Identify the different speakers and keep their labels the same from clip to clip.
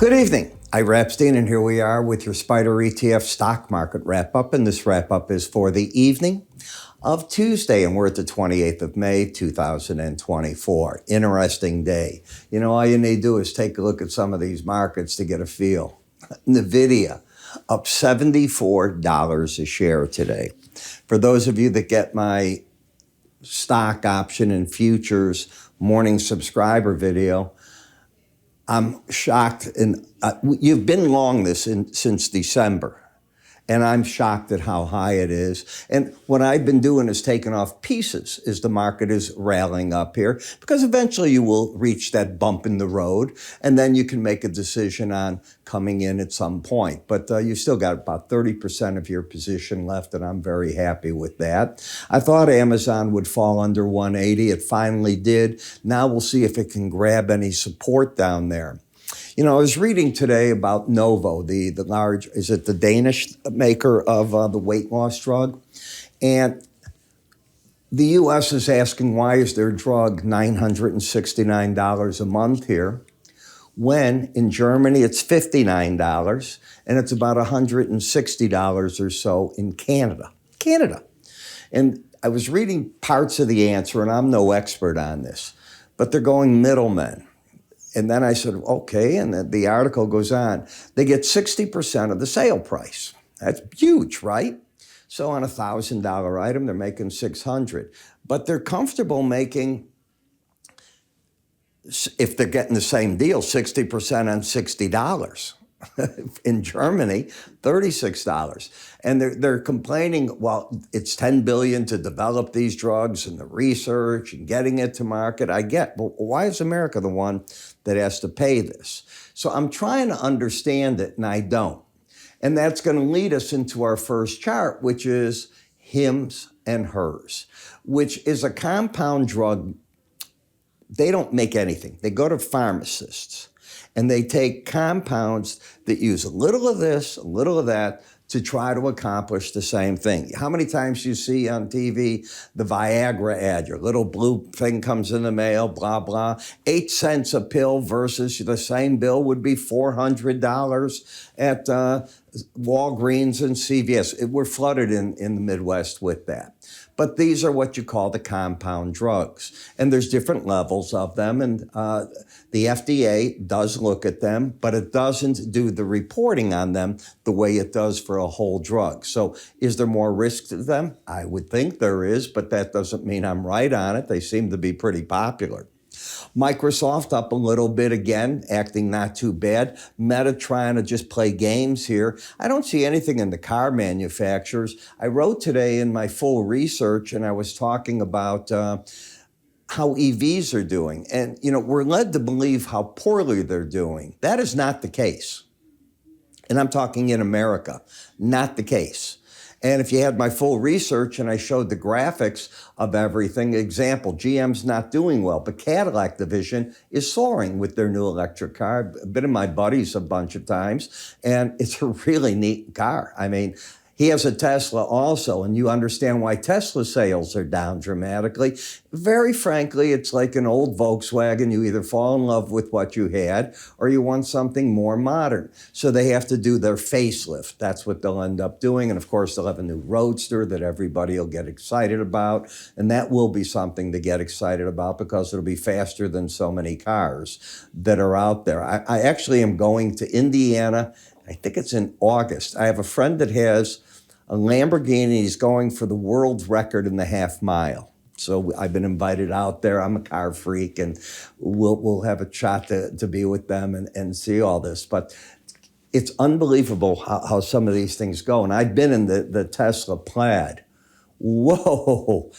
Speaker 1: Good evening. Ira Epstein, and here we are with your SPDR ETF stock market wrap-up, and this wrap-up is for the evening of Tuesday, and we're at the 28th of May, 2024. Interesting day. You know, all you need to do is take a look at some of these markets to get a feel. NVIDIA, up $74 a share today. For those of you that get my stock option and futures morning subscriber video, I'm shocked, and you've been long this since December, and I'm shocked at how high it is. And what I've been doing is taking off pieces as the market is rallying up here, because eventually you will reach that bump in the road, and then you can make a decision on coming in at some point. But you still got about 30% of your position left, and I'm very happy with that. I thought Amazon would fall under 180. It finally did. Now we'll see if it can grab any support down there. You know, I was reading today about Novo, the large, is it the Danish maker of the weight loss drug? And the U.S. is asking, why is their drug $969 a month here, when in Germany it's $59, and it's about $160 or so in Canada. And I was reading parts of the answer, and I'm no expert on this, but they're going middlemen. And then I said, okay, and the article goes on. They get 60% of the sale price. That's huge, right? So on a $1,000 item, they're making $600. But they're comfortable making, if they're getting the same deal, 60% on $60. In Germany, $36. And they're complaining, well, it's $10 billion to develop these drugs and the research and getting it to market. I get, but why is America the one that has to pay this? So I'm trying to understand it, and I don't. And that's going to lead us into our first chart, which is Hims and Hers, which is a compound drug. They don't make anything. They go to pharmacists, and they take compounds that use a little of this, a little of that, to try to accomplish the same thing. How many times you see on TV the Viagra ad, your little blue thing comes in the mail, blah, blah. 8 cents a pill versus the same bill would be $400 at Walgreens and CVS. We're flooded in the Midwest with that. But these are what you call the compound drugs. And there's different levels of them. And the FDA does look at them, but it doesn't do the reporting on them the way it does for a whole drug. So is there more risk to them? I would think there is, but that doesn't mean I'm right on it. They seem to be pretty popular. Microsoft up a little bit again, acting not too bad. Meta trying to just play games here. I don't see anything in the car manufacturers. I wrote today in my full research, and I was talking about how EVs are doing. And, you know, we're led to believe how poorly they're doing. That is not the case. And I'm talking in America, not the case. And if you had my full research and I showed the graphics of everything, example, GM's not doing well, but Cadillac division is soaring with their new electric car. I've been in my buddies a bunch of times, and it's a really neat car. I mean, he has a Tesla also, and you understand why Tesla sales are down dramatically. Very frankly, it's like an old Volkswagen. You either fall in love with what you had or you want something more modern. So they have to do their facelift. That's what they'll end up doing. And of course, they'll have a new Roadster that everybody will get excited about. And that will be something to get excited about, because it'll be faster than so many cars that are out there. I actually am going to Indiana. I think it's in August. I have a friend that has a Lamborghini. He's going for the world record in the half mile. So I've been invited out there. I'm a car freak, and we'll have a shot to be with them and see all this. But it's unbelievable how some of these things go. And I've been in the Tesla Plaid. Whoa.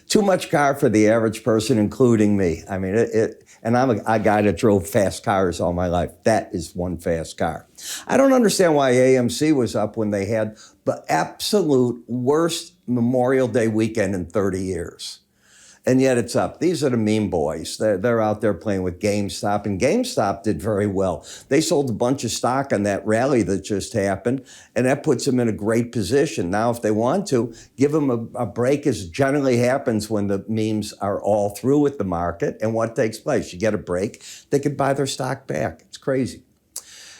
Speaker 1: Too much car for the average person, including me. I mean, and I'm a guy that drove fast cars all my life. That is one fast car. I don't understand why AMC was up when they had the absolute worst Memorial Day weekend in 30 years. and yet it's up. These are the meme boys. They're out there playing with GameStop, and GameStop did very well. They sold a bunch of stock on that rally that just happened, and that puts them in a great position. Now, if they want to, give them a break, as generally happens when the memes are all through with the market. And what takes place? You get a break, they could buy their stock back. It's crazy.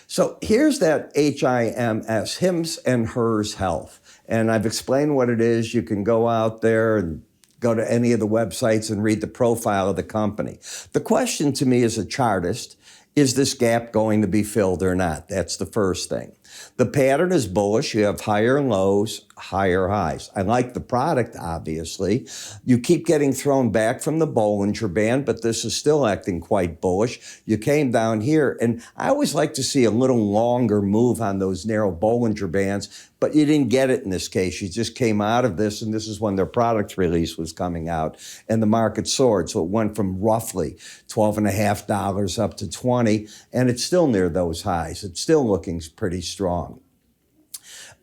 Speaker 1: So here's that HIMS, Hims and Hers Health. And I've explained what it is. You can go out there and go to any of the websites and read the profile of the company. The question to me as a chartist, is this gap going to be filled or not? That's the first thing. The pattern is bullish. You have higher lows, higher highs. I like the product, obviously. You keep getting thrown back from the Bollinger Band, but this is still acting quite bullish. You came down here, and I always like to see a little longer move on those narrow Bollinger Bands, but you didn't get it in this case. You just came out of this, and this is when their product release was coming out, and the market soared. So it went from roughly $12.50 up to $20, and it's still near those highs. It's still looking pretty strong.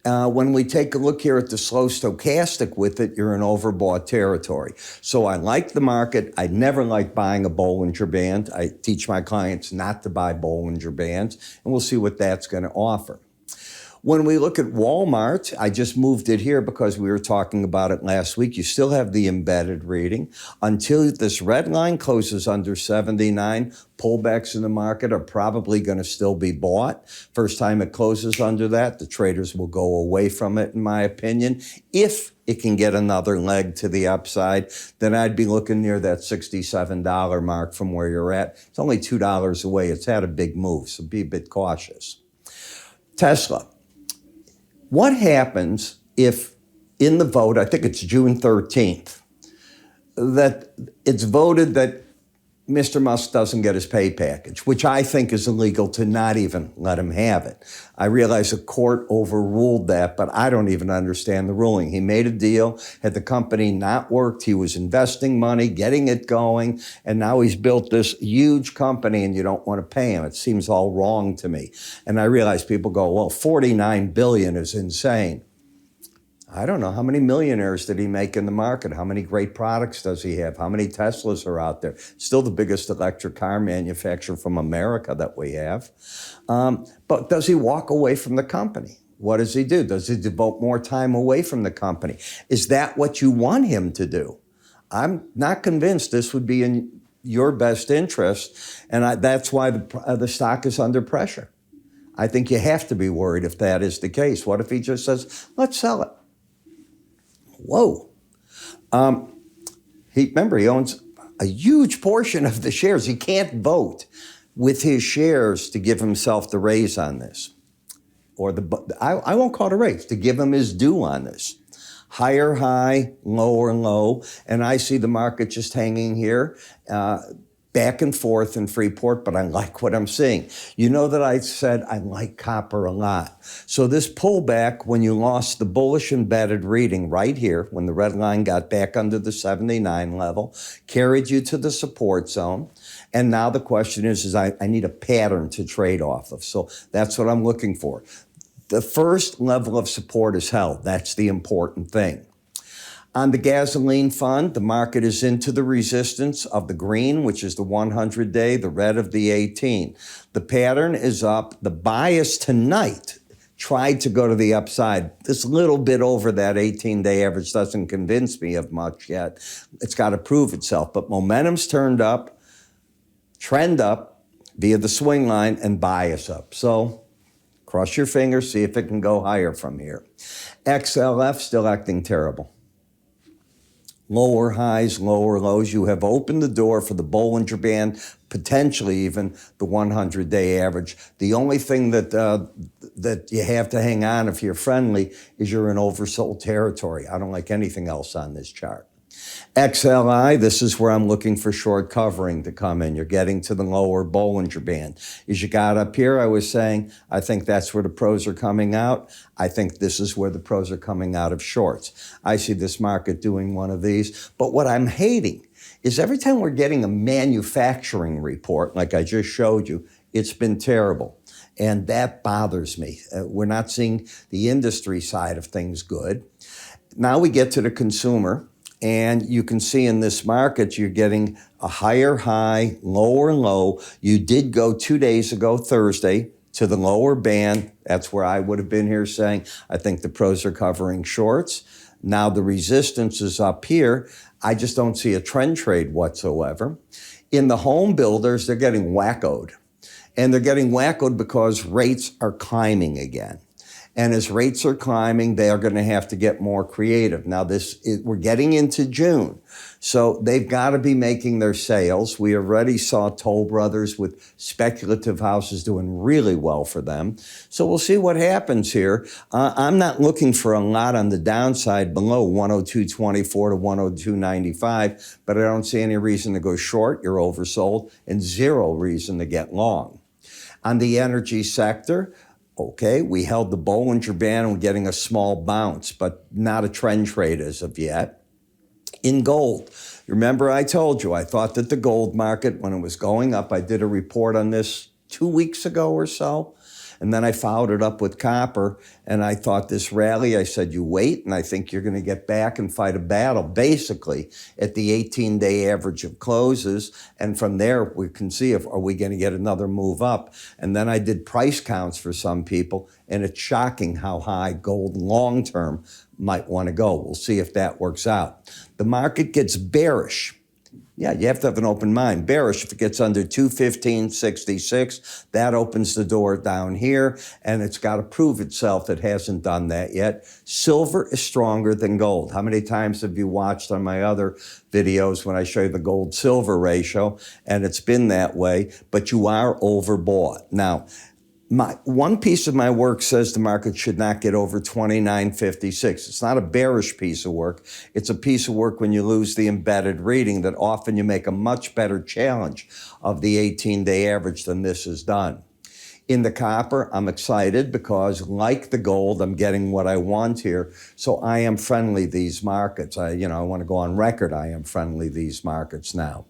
Speaker 1: When we take a look here at the slow stochastic with it, you're in overbought territory. So I like the market. I never like buying a Bollinger Band. I teach my clients not to buy Bollinger Bands, and we'll see what that's going to offer. When we look at Walmart, I just moved it here because we were talking about it last week. You still have the embedded reading. Until this red line closes under 79, pullbacks in the market are probably going to still be bought. First time it closes under that, the traders will go away from it, in my opinion. If it can get another leg to the upside, then I'd be looking near that $67 mark from where you're at. It's only $2 away. It's had a big move, so be a bit cautious. Tesla. What happens if in the vote, I think it's June 13th, that it's voted that Mr. Musk doesn't get his pay package, which I think is illegal to not even let him have it. I realize the court overruled that, but I don't even understand the ruling. He made a deal. Had the company not worked, he was investing money, getting it going, and now he's built this huge company and you don't want to pay him. It seems all wrong to me. And I realize people go, well, $49 billion is insane. I don't know. How many millionaires did he make in the market? How many great products does he have? How many Teslas are out there? Still the biggest electric car manufacturer from America that we have. But does he walk away from the company? What does he do? Does he devote more time away from the company? Is that what you want him to do? I'm not convinced this would be in your best interest, and that's why the stock is under pressure. I think you have to be worried if that is the case. What if he just says, let's sell it? Whoa. Remember, he owns a huge portion of the shares. He can't vote with his shares to give himself the raise on this. Or I won't call it a raise, to give him his due on this. Higher high, lower low, and I see the market just hanging here, back and forth in Freeport, but I like what I'm seeing. You know that I said I like copper a lot. So this pullback, when you lost the bullish embedded reading right here, when the red line got back under the 79 level, carried you to the support zone. And now the question is I need a pattern to trade off of. So that's what I'm looking for. The first level of support is held. That's the important thing. On the gasoline fund, the market is into the resistance of the green, which is the 100-day, the red of the 18. The pattern is up. The bias tonight tried to go to the upside. This little bit over that 18-day average doesn't convince me of much yet. It's got to prove itself. But momentum's turned up, trend up via the swing line, and bias up. So cross your fingers, see if it can go higher from here. XLF still acting terrible. Lower highs, lower lows. You have opened the door for the Bollinger Band, potentially even the 100-day average. The only thing that you have to hang on if you're friendly is you're in oversold territory. I don't like anything else on this chart. XLI, this is where I'm looking for short covering to come in. You're getting to the lower Bollinger Band. As you got up here, I was saying, I think that's where the pros are coming out. I think this is where the pros are coming out of shorts. I see this market doing one of these. But what I'm hating is every time we're getting a manufacturing report, like I just showed you, it's been terrible. And that bothers me. We're not seeing the industry side of things good. Now we get to the consumer. And you can see in this market, you're getting a higher high, lower low. You did go 2 days ago, Thursday, to the lower band. That's where I would have been here saying, I think the pros are covering shorts. Now the resistance is up here. I just don't see a trend trade whatsoever. In the home builders, they're getting wackoed. And they're getting wackoed because rates are climbing again. And as rates are climbing, they are going to have to get more creative. Now, we're getting into June, so they've got to be making their sales. We already saw Toll Brothers with speculative houses doing really well for them. So we'll see what happens here. I'm not looking for a lot on the downside below 102.24 to 102.95, but I don't see any reason to go short. You're oversold, and zero reason to get long. On the energy sector, okay, we held the Bollinger Band and we're getting a small bounce, but not a trend trade as of yet. In gold, remember I told you, I thought that the gold market, when it was going up, I did a report on this 2 weeks ago or so, and then I followed it up with copper, and I thought this rally, I said, you wait, and I think you're going to get back and fight a battle, basically, at the 18-day average of closes, and from there, we can see if are we going to get another move up. And then I did price counts for some people, and it's shocking how high gold long-term might want to go. We'll see if that works out. The market gets bearish. Yeah, you have to have an open mind. Bearish, if it gets under 215.66, that opens the door down here, and it's got to prove itself. It hasn't done that yet. Silver is stronger than gold. How many times have you watched on my other videos when I show you the gold-silver ratio? And it's been that way, but you are overbought. Now, one piece of my work says the market should not get over 29.56. It's not a bearish piece of work. It's a piece of work when you lose the embedded reading that often you make a much better challenge of the 18-day average than this is done. In the copper, I'm excited because, like the gold, I'm getting what I want here. So I am friendly these markets. I want to go on record. I am friendly these markets now.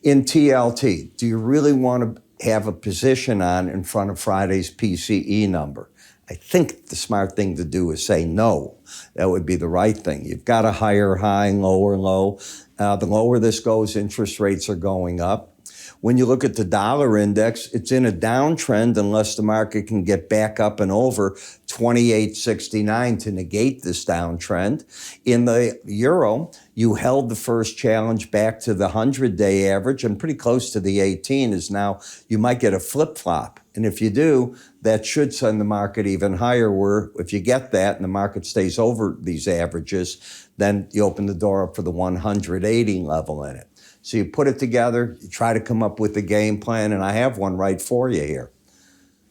Speaker 1: In TLT, do you really want to have a position on in front of Friday's PCE number? I think the smart thing to do is say no. That would be the right thing. You've got a higher high, lower low. The lower this goes, interest rates are going up. When you look at the dollar index, it's in a downtrend unless the market can get back up and over 28.69 to negate this downtrend. In the euro, you held the first challenge back to the 100-day average, and pretty close to the 18 is now, you might get a flip-flop. And if you do, that should send the market even higher, where if you get that and the market stays over these averages, then you open the door up for the 180 level in it. So you put it together, you try to come up with a game plan, and I have one right for you here.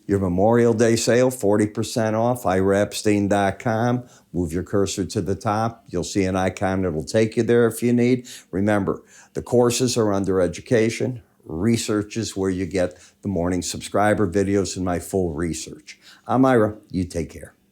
Speaker 1: Your Memorial Day sale, 40% off, IraEpstein.com. Move your cursor to the top. You'll see an icon that will take you there if you need. Remember, the courses are under education. Research is where you get the morning subscriber videos and my full research. I'm Ira. You take care.